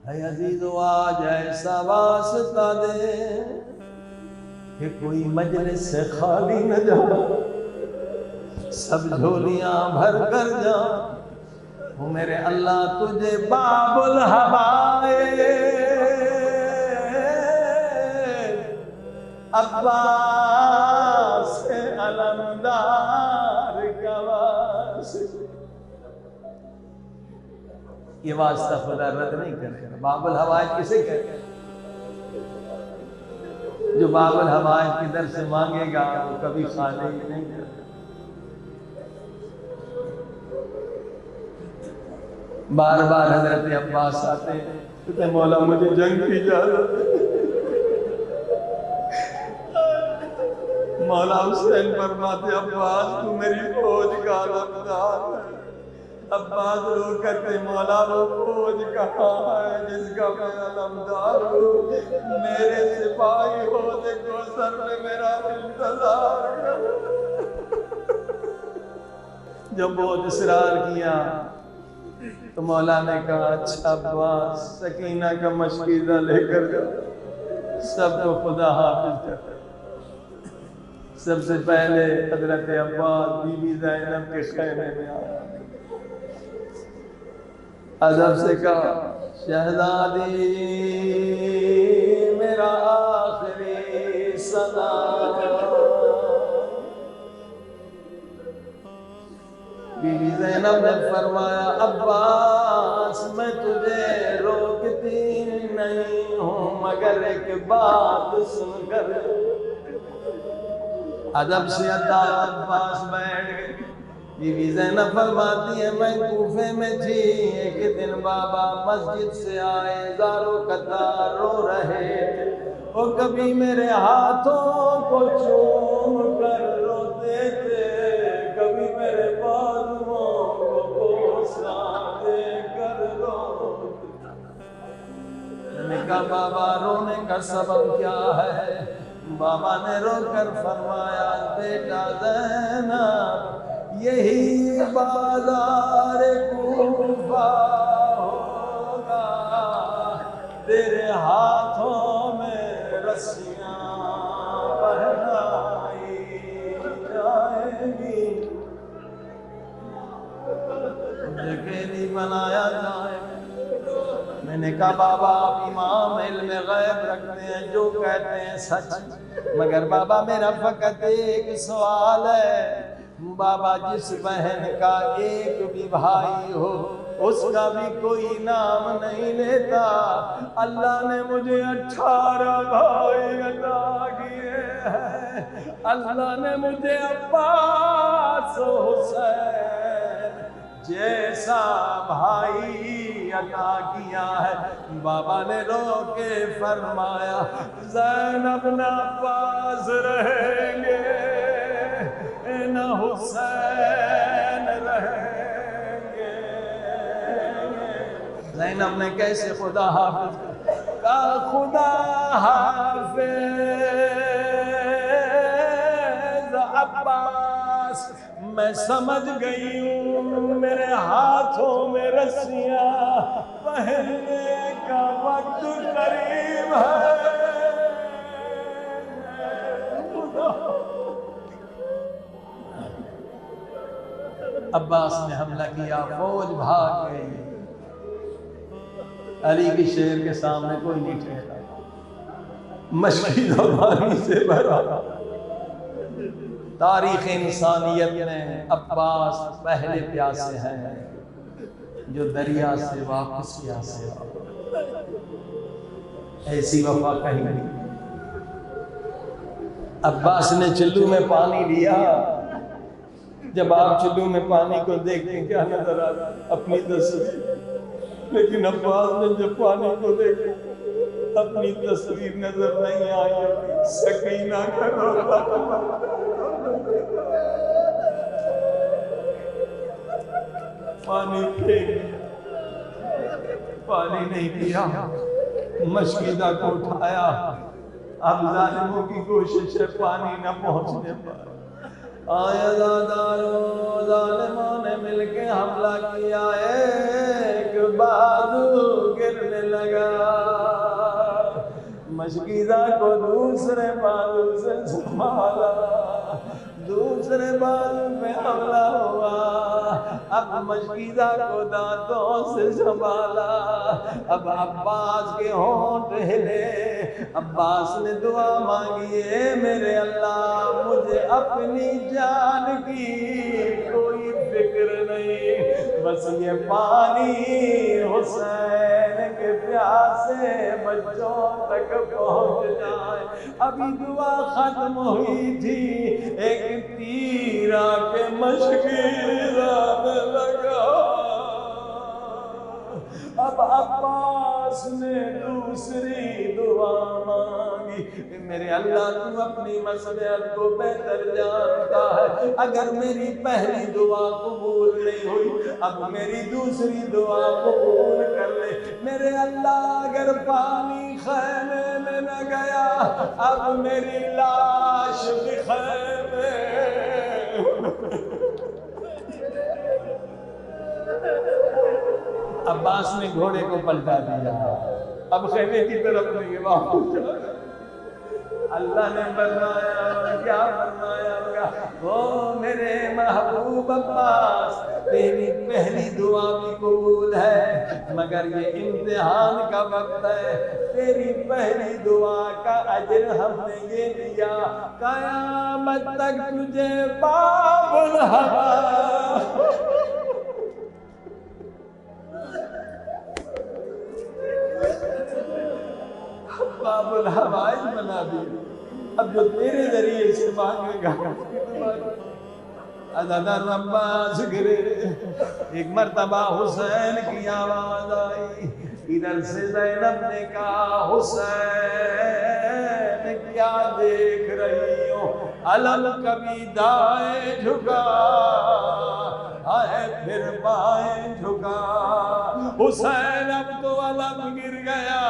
اے عزیز آج ایسا واسطہ دے کہ کوئی مجلس سے خالی نہ جا، سب جھولیاں بھر کر جا۔ وہ میرے اللہ تجھے باب الہوائے عباس علمدار کا واسطہ، یہ واسطہ خدا رد نہیں کرے گا۔ باب الہوائے کسے کہتے ہیں؟ جو باب الہوائے کی در سے مانگے گا وہ کبھی خالی نہیں کرے۔ بار بار حضرت عباس آتے ہیں، کہتے ہیں مولا مجھے جنگ کی اجازت دے۔ مولا حسین فرماتے عباس تو میری فوج کا علمدار ہے۔ عباس رو کہتے مولا وہ فوج کہاں ہے جس کا میں علمدار ہوں؟ میرے سپاہی ہونے کو سر میں میرا انتظار کر۔ جب بہت اصرار کیا تو مولا نے کہا اچھا عباس سکینہ کا مشکیزہ لے کر جاؤ، سب کو خدا حافظ کر۔ سب سے پہلے حضرت عباس بی بی زینب کے خیمے میں آیا، ادب سے کہا شہزادی میرا آخری سلام۔ بی بی زینب نے فرمایا عباس میں تجھے روکتی نہیں ہوں مگر ایک بات سن کر۔ ادب سے عباس بیٹھ گئے۔ بی بی زینب فرماتی ہے میں کوفے میں تھی، ایک دن بابا مسجد سے آئے زارو قطار رو رہے تھے، وہ کبھی میرے ہاتھوں کو چوم کر روتے تھے، کبھی میرے بازوؤں کو بوسہ دے کر روتے۔ میں نے کہا بابا رونے کا سبب کیا ہے؟ بابا نے رو کر فرمایا بیٹا زینب یہی بازار کوفہ ہوگا، تیرے ہاتھوں میں رسیاں پہنائی جائیں گی، تجھے قیدی بنایا جائے گا۔ میں نے کہا بابا آپ امام علم غیب رکھتے ہیں، جو کہتے ہیں سچ، مگر بابا میرا فقط ایک سوال ہے، بابا جس بہن کا ایک بھی بھائی ہو اس کا بھی کوئی نام نہیں لیتا، اللہ نے مجھے 18 بھائی عطا کیے ہیں، اللہ نے مجھے عباس و حسین جیسا بھائی عطا کیا ہے۔ بابا نے رو کے فرمایا زینب نہ عباس رہیں گے نہ حسین رہیں گے۔ زینب نے کیسے خدا حافظ کہا؟ خدا حافظ عباس، میں سمجھ گئی ہوں میرے ہاتھوں میں رسیاں پہننے کا وقت قریب ہے۔ عباس نے حملہ کیا، فوج بھاگ گئی، علی کی شیر کے سامنے کوئی نہیں ٹھہرا، مشکی زبانی سے بھرا۔ تاریخ انسانیت میں عباس پہلے پیاسے ہیں جو دریا سے واپس پیاسے آئے، ایسی وفا کہیں نہیں۔ عباس نے چلو میں پانی لیا، جب آپ چلو میں پانی کو دیکھتے ہیں کیا نظر آتا؟ اپنی تصویر، لیکن عباس نے جب پانی کو دیکھا اپنی تصویر نظر نہیں آئی، سکینہ کا روتا۔ پانی پھینک، پانی نہیں پیا، مشکیزہ کو اٹھایا، اب ظالموں کی کوشش ہے پانی نہ پہنچنے پر۔ آئے زاداروں، ظالموں نے مل کے حملہ کیا، ایک بازو گرنے لگا، مشکیزہ کو دوسرے بازو سے سنبھالا، دوسرے بازو میں حملہ ہوا، اب مشکیزہ کو دانتوں سے سنبھالا، اب عباس کے ہونٹ ہلے، عباس نے دعا مانگی، اے میرے اللہ مجھے اپنی جان کی کوئی فکر نہیں، بس یہ پانی حسین کے پیاسے بچوں تک پہنچ جائے۔ ابھی دعا ختم ہوئی تھی، ایک تیر آ کے مشکیزہ میں لگا، اب عباس نے دوسری دعا مانگی، میرے اللہ تو اپنی مصلحت کو بہتر جانتا ہے، اگر میری پہلی دعا قبول نہیں ہوئی اب میری دوسری دعا قبول کر لے، میرے اللہ اگر پانی خیمے میں نہ گیا اب میری لاش بھی خیمے۔ عباس نے گھوڑے کو پلٹا دیا، اب خیمے کی طرف نہیں واپس۔ اللہ نے فرمایا، کیا فرمایا؟ او میرے محبوب عباس، تیری پہلی دعا بھی قبول ہے مگر یہ امتحان کا وقت ہے، تیری پہلی دعا کا اجر ہم نے یہ دیا، قیامت تک تجھے باب الہوا، باب الحوائج بنا دی، اب جو تیرے ذریعے سے مانگے گا۔ ازادر عباس گرے، ایک مرتبہ حسین کی آواز آئی، ادھر سے زینب نے کہا حسین کیا دیکھ رہی ہو، علم کبھی دائیں جھکا آئے پھر بائیں جھکا، حسین اب تو علم گر گیا،